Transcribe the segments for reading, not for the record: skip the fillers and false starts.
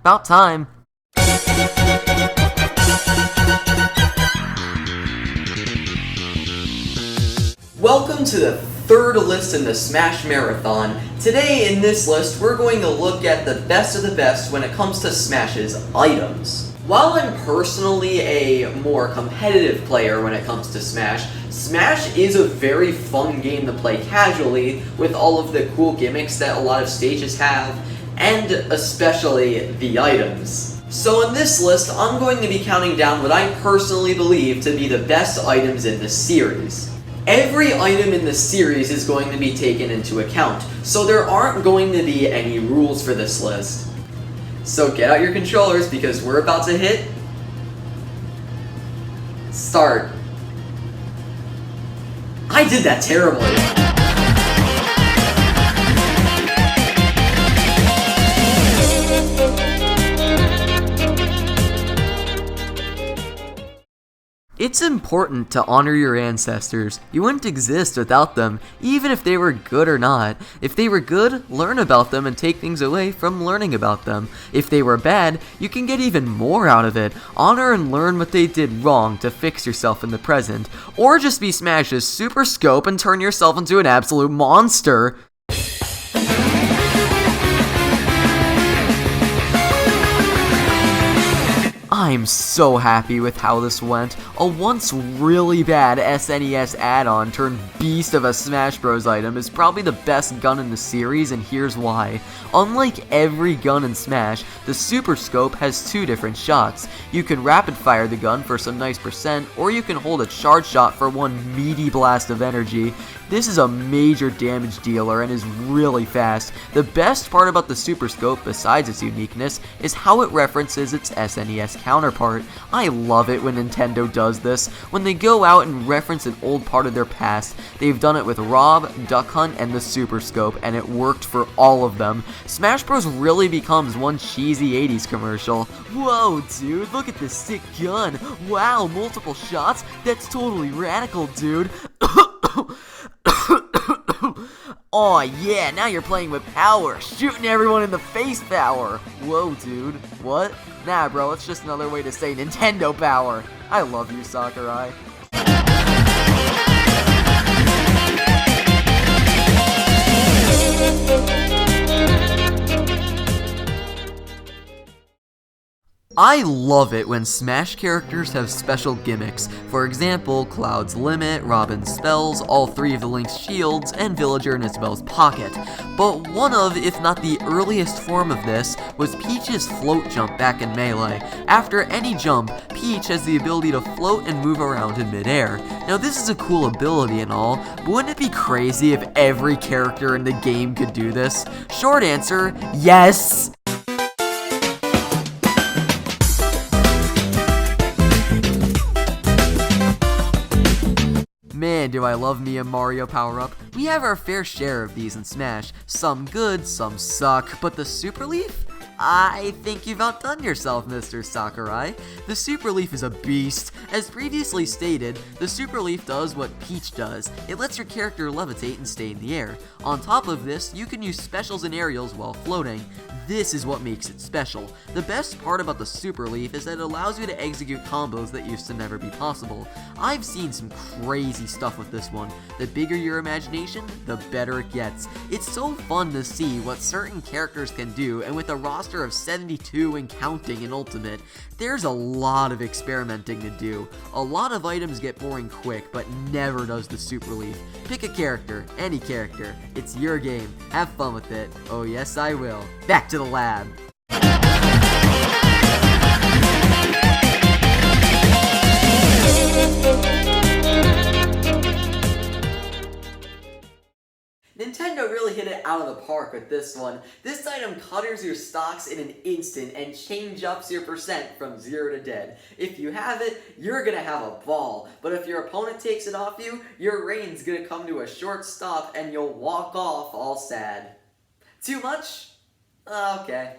about time. Welcome to the third list in the Smash Marathon. Today in this list, we're going to look at the best of the best when it comes to Smash's items. While I'm personally a more competitive player when it comes to Smash, Smash is a very fun game to play casually with all of the cool gimmicks that a lot of stages have, and especially the items. So in this list, I'm going to be counting down what I personally believe to be the best items in the series. Every item in the series is going to be taken into account, so there aren't going to be any rules for this list. So get out your controllers because we're about to hit start. I did that terribly. It's important to honor your ancestors. You wouldn't exist without them, even if they were good or not. If they were good, learn about them and take things away from learning about them. If they were bad, you can get even more out of it. Honor and learn what they did wrong to fix yourself in the present. Or just be Smash's super scope and turn yourself into an absolute monster. I'm so happy with how this went. A once really bad SNES add-on turned beast of a Smash Bros. Item is probably the best gun in the series, and here's why. Unlike every gun in Smash, the Super Scope has two different shots. You can rapid fire the gun for some nice percent, or you can hold a charge shot for one meaty blast of energy. This is a major damage dealer and is really fast. The best part about the Super Scope, besides its uniqueness, is how it references its SNES counterpart. I love it when Nintendo does this. When they go out and reference an old part of their past, they've done it with Rob, Duck Hunt, and the Super Scope, and it worked for all of them. Smash Bros. Really becomes one cheesy 80s commercial. Whoa, dude, look at this sick gun. Wow, multiple shots? That's totally radical, dude. Aw, yeah, now you're playing with power. Shooting everyone in the face power. Whoa, dude. What? Nah, bro, it's just another way to say Nintendo power. I love you, Sakurai. I love it when Smash characters have special gimmicks. For example, Cloud's Limit, Robin's Spells, all three of the Link's shields, and Villager and Isabelle's Pocket. But one of, if not the earliest form of this, was Peach's float jump back in Melee. After any jump, Peach has the ability to float and move around in midair. Now this is a cool ability and all, but wouldn't it be crazy if every character in the game could do this? Short answer, yes! Man, do I love me a Mario power-up. We have our fair share of these in Smash. Some good, some suck, but the Super Leaf? I think you've outdone yourself, Mr. Sakurai. The Super Leaf is a beast. As previously stated, the Super Leaf does what Peach does. It lets your character levitate and stay in the air. On top of this, you can use specials and aerials while floating. This is what makes it special. The best part about the Super Leaf is that it allows you to execute combos that used to never be possible. I've seen some crazy stuff with this one. The bigger your imagination, the better it gets. It's so fun to see what certain characters can do, and with a roster of 72 and counting in Ultimate, there's a lot of experimenting to do. A lot of items get boring quick, but never does the Super Leaf. Pick a character, any character. It's your game. Have fun with it. Oh yes, I will. Back to the lab. Nintendo really hit it out of the park with this one. This item cutters your stocks in an instant and change-ups your percent from 0 to dead. If you have it, you're gonna have a ball. But if your opponent takes it off you, your reign's gonna come to a short stop and you'll walk off all sad. Too much? Okay.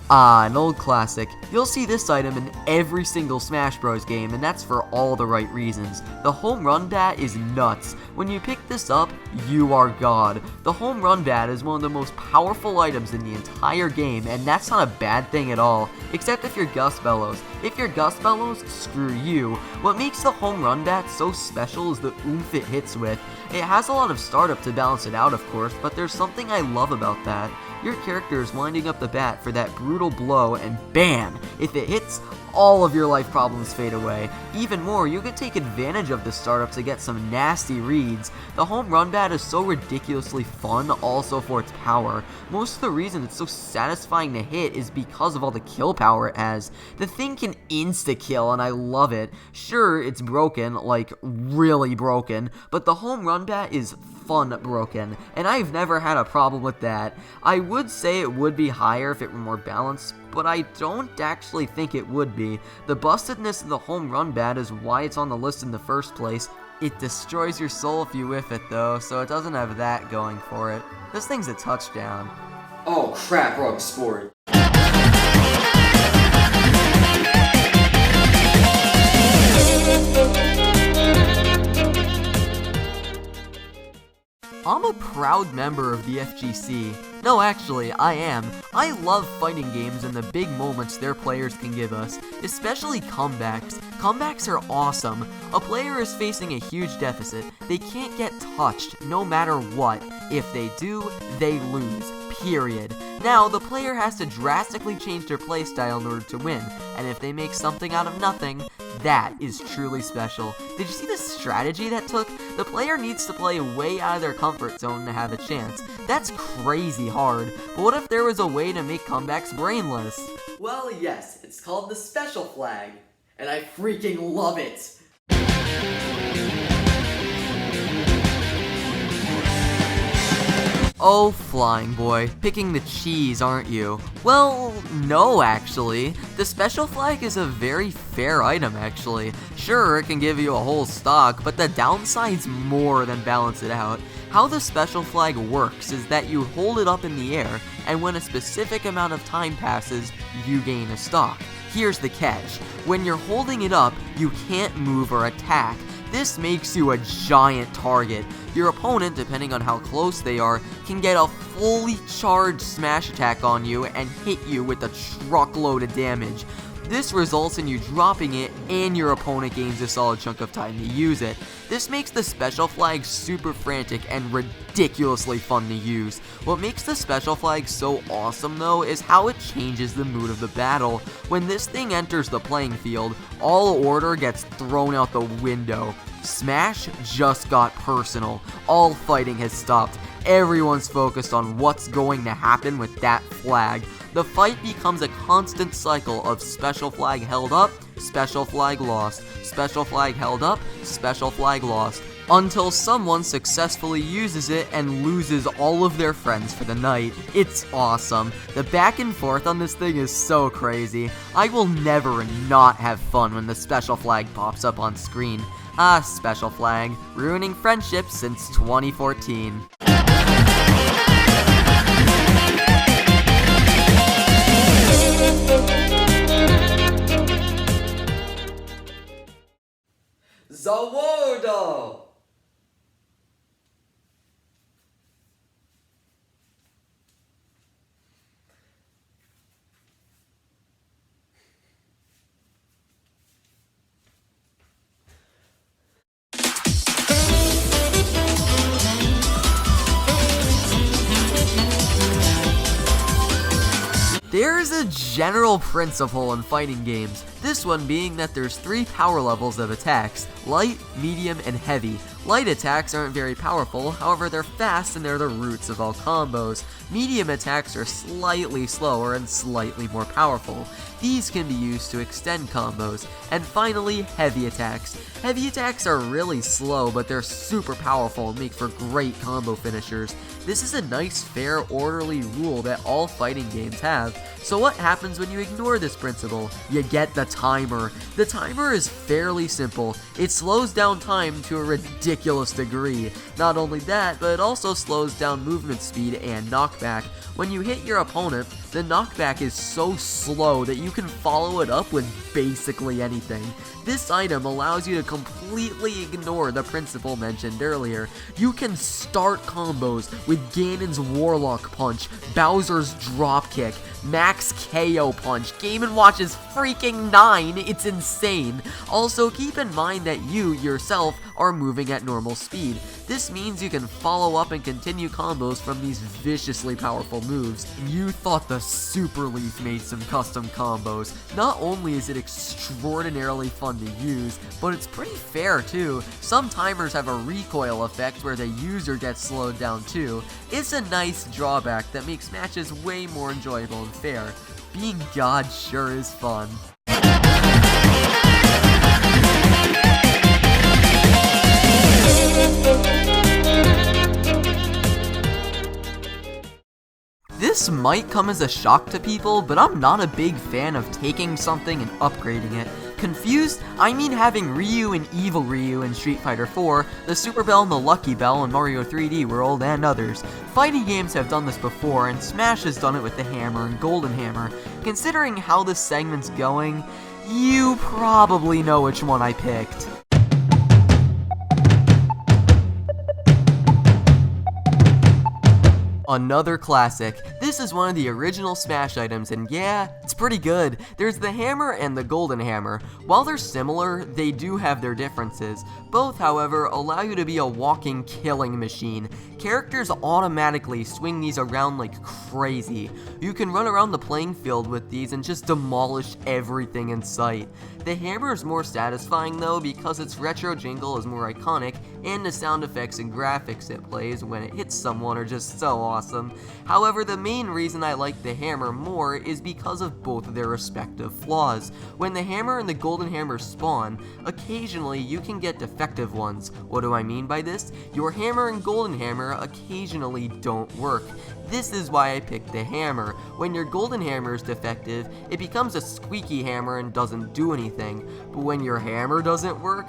Ah, an old classic. You'll see this item in every single Smash Bros. Game, and that's for all the right reasons. The Homerun Bat is nuts. When you pick this up, you are God. The Homerun Bat is one of the most powerful items in the entire game, and that's not a bad thing at all, except if you're Gus Bellows. If you're Gus Bellows, screw you. What makes the Homerun Bat so special is the oomph it hits with. It has a lot of startup to balance it out, of course, but there's something I love about that. Your character is winding up the bat for that brutal blow, and BAM! If it hits, all of your life problems fade away. Even more, you can take advantage of the startup to get some nasty reads. The Homerun Bat is so ridiculously fun also for its power. Most of the reason it's so satisfying to hit is because of all the kill power it has. The thing can insta-kill and I love it. Sure, it's broken, like really broken, but the Homerun Bat is fun broken, and I've never had a problem with that. I would say it would be higher if it were more balanced, but I don't actually think it would be. The bustedness of the Homerun Bat is why it's on the list in the first place. It destroys your soul if you whiff it though, so it doesn't have that going for it. This thing's a touchdown. Oh crap, wrong sport. I'm a proud member of the FGC. No, actually, I am. I love fighting games and the big moments their players can give us, especially comebacks. Comebacks are awesome. A player is facing a huge deficit. They can't get touched, no matter what. If they do, they lose. Period. Now, the player has to drastically change their playstyle in order to win, and if they make something out of nothing, that is truly special. Did you see the strategy that took? The player needs to play way out of their comfort zone to have a chance. That's crazy hard, but what if there was a way to make comebacks brainless? Well, yes, it's called the special flag, and I freaking love it. Oh, Flying Boy, picking the cheese, aren't you? Well, no, actually. The special flag is a very fair item, actually. Sure, it can give you a whole stock, but the downsides more than balance it out. How the special flag works is that you hold it up in the air, and when a specific amount of time passes, you gain a stock. Here's the catch. When you're holding it up, you can't move or attack. This makes you a giant target. Your opponent, depending on how close they are, can get a fully charged smash attack on you and hit you with a truckload of damage. This results in you dropping it, and your opponent gains a solid chunk of time to use it. This makes the special flag super frantic and ridiculously fun to use. What makes the special flag so awesome though is how it changes the mood of the battle. When this thing enters the playing field, all order gets thrown out the window. Smash just got personal. All fighting has stopped. Everyone's focused on what's going to happen with that flag. The fight becomes a constant cycle of special flag held up, special flag lost, special flag held up, special flag lost, until someone successfully uses it and loses all of their friends for the night. It's awesome. The back and forth on this thing is so crazy. I will never not have fun when the special flag pops up on screen. Ah, special flag, ruining friendships since 2014. Zawodo! There's a general principle in fighting games, this one being that there's 3 power levels of attacks: light, medium, and heavy. Light attacks aren't very powerful, however they're fast and they're the roots of all combos. Medium attacks are slightly slower and slightly more powerful. These can be used to extend combos. And finally, heavy attacks. Heavy attacks are really slow, but they're super powerful and make for great combo finishers. This is a nice, fair, orderly rule that all fighting games have. So what happens when you ignore this principle? You get the timer. The timer is fairly simple. It slows down time to a ridiculous ridiculous degree. Not only that, but it also slows down movement speed and knockback. When you hit your opponent, the knockback is so slow that you can follow it up with basically anything. This item allows you to completely ignore the principle mentioned earlier. You can start combos with Ganon's Warlock Punch, Bowser's Dropkick, Max KO Punch, Game & Watch's freaking 9, it's insane. Also, keep in mind that you, yourself, are moving at normal speed. This means you can follow up and continue combos from these viciously powerful moves. You thought the Super Leaf made some custom combos. Not only is it extraordinarily fun to use, but it's pretty fair too. Some timers have a recoil effect where the user gets slowed down too. It's a nice drawback that makes matches way more enjoyable and fair. Being God sure is fun. This might come as a shock to people, but I'm not a big fan of taking something and upgrading it. Confused? I mean having Ryu and Evil Ryu in Street Fighter 4, the Super Bell and the Lucky Bell in Mario 3D World, and others. Fighting games have done this before, and Smash has done it with the Hammer and Golden Hammer. Considering how this segment's going, you probably know which one I picked. Another classic. This is one of the original Smash items, and yeah, it's pretty good. There's the hammer and the golden hammer. While they're similar, they do have their differences. Both, however, allow you to be a walking killing machine. Characters automatically swing these around like crazy. You can run around the playing field with these and just demolish everything in sight. The hammer is more satisfying though because its retro jingle is more iconic, and the sound effects and graphics it plays when it hits someone are just so awesome. However, the main reason I like the hammer more is because of both of their respective flaws. When the hammer and the golden hammer spawn, occasionally you can get defective ones. What do I mean by this? Your hammer and golden hammer occasionally don't work. This is why I picked the hammer. When your golden hammer is defective, it becomes a squeaky hammer and doesn't do anything. But when your hammer doesn't work,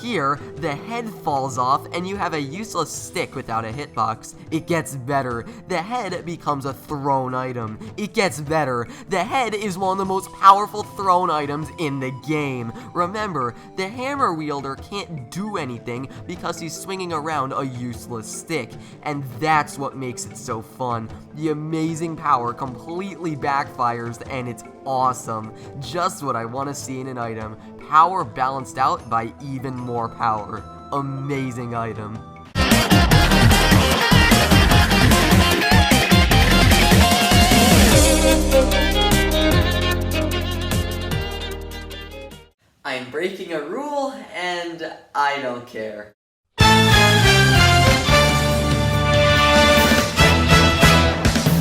here, the head falls off and you have a useless stick without a hitbox. It gets better. The head becomes a thrown item. It gets better. The head is one of the most powerful thrown items in the game. Remember, the hammer wielder can't do anything because he's swinging around a useless stick. And that's what makes it so fun. The amazing power completely backfires and it's awesome. Just what I want to see in an item. Power balanced out by even more power. Amazing item. I'm breaking a rule, and I don't care.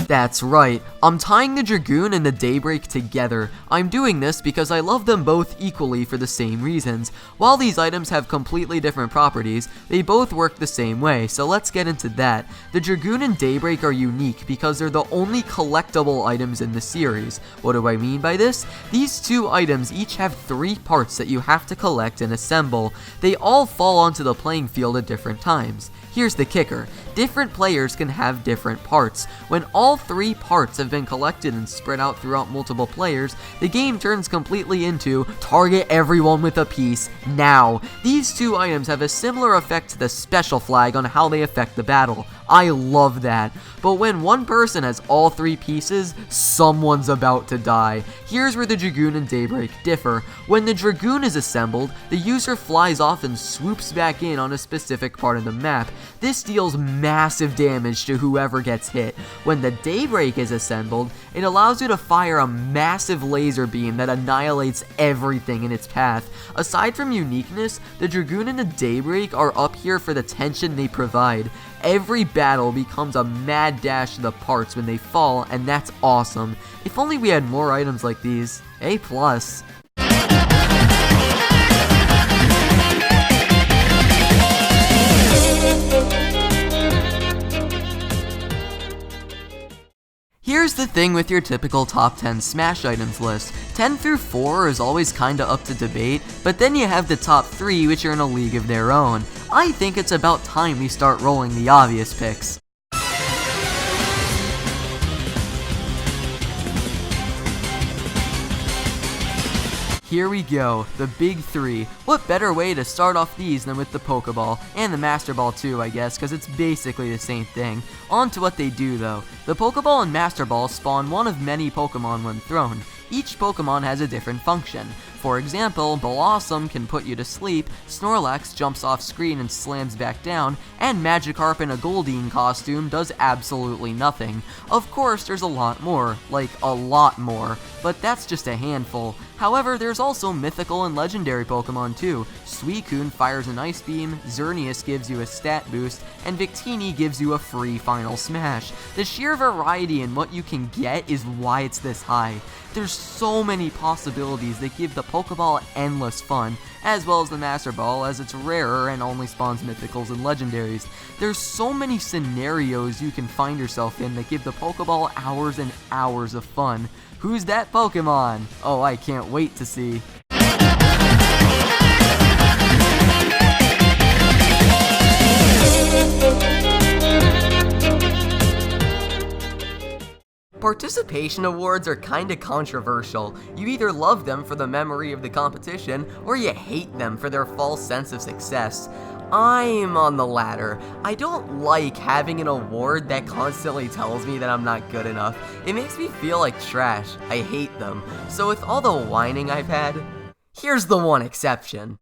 That's right, I'm tying the Dragoon and the Daybreak together. I'm doing this because I love them both equally for the same reasons. While these items have completely different properties, they both work the same way, so let's get into that. The Dragoon and Daybreak are unique because they're the only collectible items in the series. What do I mean by this? These two items each have 3 parts that you have to collect and assemble. They all fall onto the playing field at different times. Here's the kicker. Different players can have different parts. When all 3 parts have been collected and spread out throughout multiple players, the game turns completely into target everyone with a piece now. These 2 items have a similar effect to the special flag on how they affect the battle. I love that. But when one person has all 3 pieces, someone's about to die. Here's where the Dragoon and Daybreak differ. When the Dragoon is assembled, the user flies off and swoops back in on a specific part of the map. This deals massive damage to whoever gets hit. When the Daybreak is assembled, it allows you to fire a massive laser beam that annihilates everything in its path. Aside from uniqueness, the Dragoon and the Daybreak are up here for the tension they provide. Every battle becomes a mad dash to the parts when they fall, and that's awesome. If only we had more items like these. A+. Here's the thing with your typical top 10 Smash items list. 10 through 4 is always kinda up to debate, but then you have the top 3 which are in a league of their own. I think it's about time we start rolling the obvious picks. Here we go, the big 3. What better way to start off these than with the Pokeball, and the Master Ball too, I guess, because it's basically the same thing. On to what they do though. The Pokeball and Master Ball spawn one of many Pokemon when thrown. Each Pokemon has a different function. For example, Blossom can put you to sleep, Snorlax jumps off screen and slams back down, and Magikarp in a Goldeen costume does absolutely nothing. Of course, there's a lot more, like a lot more, but that's just a handful. However, there's also mythical and legendary Pokemon too. Suicune fires an Ice Beam, Xerneas gives you a stat boost, and Victini gives you a free Final Smash. The sheer variety in what you can get is why it's this high. There's so many possibilities that give the Pokeball endless fun, as well as the Master Ball, as it's rarer and only spawns mythicals and legendaries. There's so many scenarios you can find yourself in that give the Pokeball hours and hours of fun. Who's that Pokemon? Oh, I can't wait to see. Participation awards are kinda controversial. You either love them for the memory of the competition, or you hate them for their false sense of success. I'm on the latter. I don't like having an award that constantly tells me that I'm not good enough. It makes me feel like trash. I hate them. So with all the whining I've had, here's the one exception.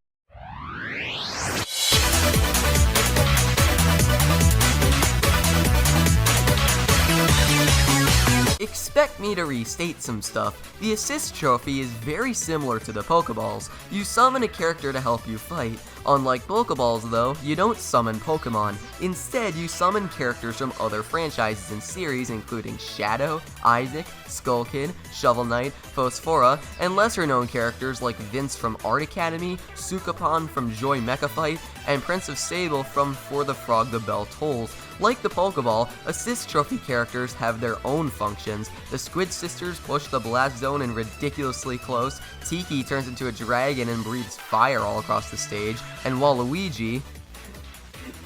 Expect me to restate some stuff. The assist trophy is very similar to the Pokeballs. You summon a character to help you fight. Unlike Pokeballs though, you don't summon Pokemon. Instead, you summon characters from other franchises and series including Shadow, Isaac, Skull Kid, Shovel Knight, Phosphora, and lesser known characters like Vince from Art Academy, Sukapon from Joy Mecha Fight, and Prince of Sable from For the Frog the Bell Tolls. Like the Pokeball, assist trophy characters have their own functions. The Squid Sisters push the blast zone in ridiculously close, Tiki turns into a dragon and breathes fire all across the stage, and Waluigi,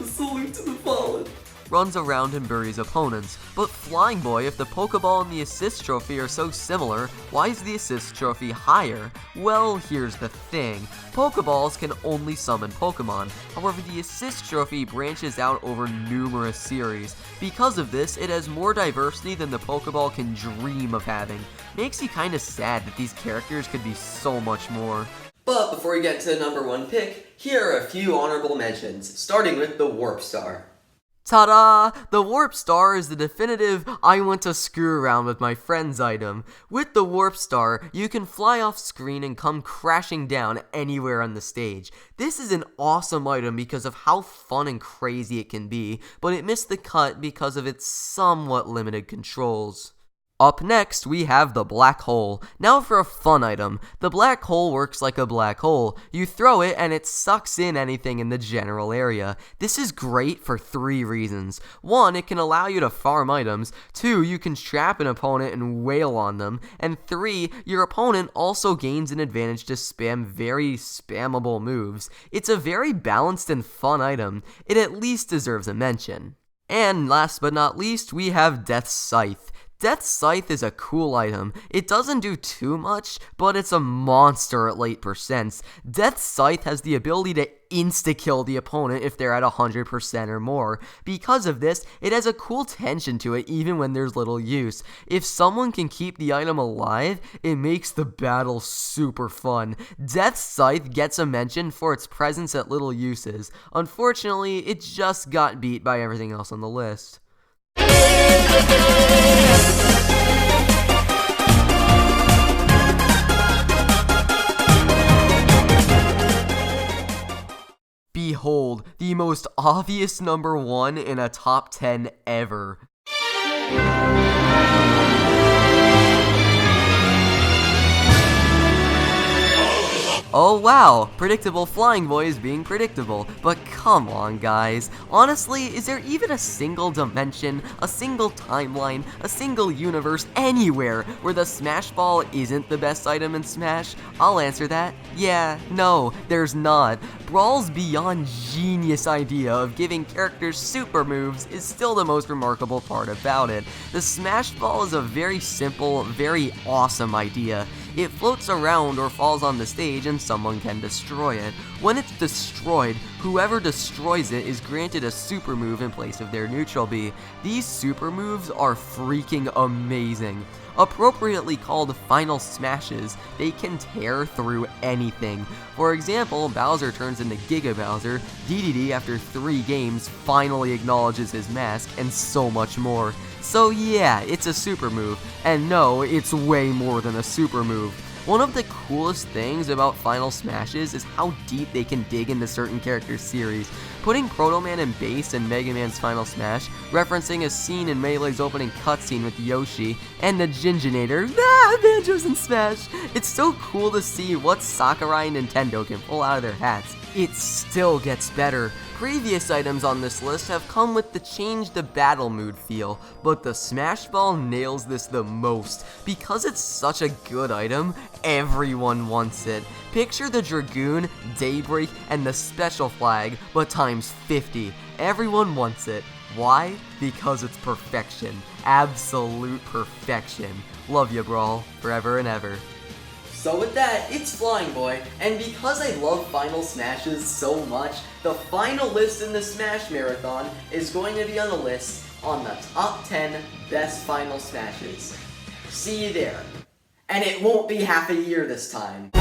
Salute to the fallen, runs around and buries opponents. But Flying Boy, if the Pokeball and the Assist Trophy are so similar, why is the Assist Trophy higher? Well, here's the thing. Pokeballs can only summon Pokemon. However, the Assist Trophy branches out over numerous series. Because of this, it has more diversity than the Pokeball can dream of having. Makes you kinda sad that these characters could be so much more. But before we get to the number 1 pick, here are a few honorable mentions, starting with the Warp Star. Ta-da! The Warp Star is the definitive I want to screw around with my friends item. With the Warp Star, you can fly off screen and come crashing down anywhere on the stage. This is an awesome item because of how fun and crazy it can be, but it missed the cut because of its somewhat limited controls. Up next, we have the Black Hole. Now for a fun item. The Black Hole works like a black hole. You throw it and it sucks in anything in the general area. This is great for 3 reasons. 1, it can allow you to farm items. 2, you can trap an opponent and wail on them. And 3, your opponent also gains an advantage to spam very spammable moves. It's a very balanced and fun item. It at least deserves a mention. And last but not least, we have Death's Scythe. Death's Scythe is a cool item. It doesn't do too much, but it's a monster at late percents. Death's Scythe has the ability to insta-kill the opponent if they're at 100% or more. Because of this, it has a cool tension to it even when there's little use. If someone can keep the item alive, it makes the battle super fun. Death's Scythe gets a mention for its presence at little uses. Unfortunately, it just got beat by everything else on the list. Behold, the most obvious number 1 in a top 10 ever. Oh wow, predictable Flying Boy is being predictable, but come on guys, honestly, is there even a single dimension, a single timeline, a single universe anywhere where the Smash Ball isn't the best item in Smash? I'll answer that. Yeah, no, there's not. Brawl's beyond genius idea of giving characters super moves is still the most remarkable part about it. The Smash Ball is a very simple, very awesome idea. It floats around or falls on the stage and someone can destroy it. When it's destroyed, whoever destroys it is granted a super move in place of their neutral B. These super moves are freaking amazing. Appropriately called final smashes, they can tear through anything. For example, Bowser turns into Giga Bowser, DDD after 3 games finally acknowledges his mask, and so much more. So yeah, it's a super move, and no, it's way more than a super move. One of the coolest things about Final Smashes is how deep they can dig into certain characters' series. Putting Proto Man and Bass in Mega Man's Final Smash, referencing a scene in Melee's opening cutscene with Yoshi, and the Ginginator, Banjos in Smash! It's so cool to see what Sakurai and Nintendo can pull out of their hats. It still gets better. Previous items on this list have come with the change the battle mood feel, but the Smash Ball nails this the most. Because it's such a good item, everyone wants it. Picture the Dragoon, Daybreak, and the Special Flag, but times 50. Everyone wants it. Why? Because it's perfection. Absolute perfection. Love ya, Brawl. Forever and ever. So with that, it's Flying Boy, and because I love Final Smashes so much, the final list in the Smash Marathon is going to be on the list on the top 10 best Final Smashes. See you there. And it won't be half a year this time.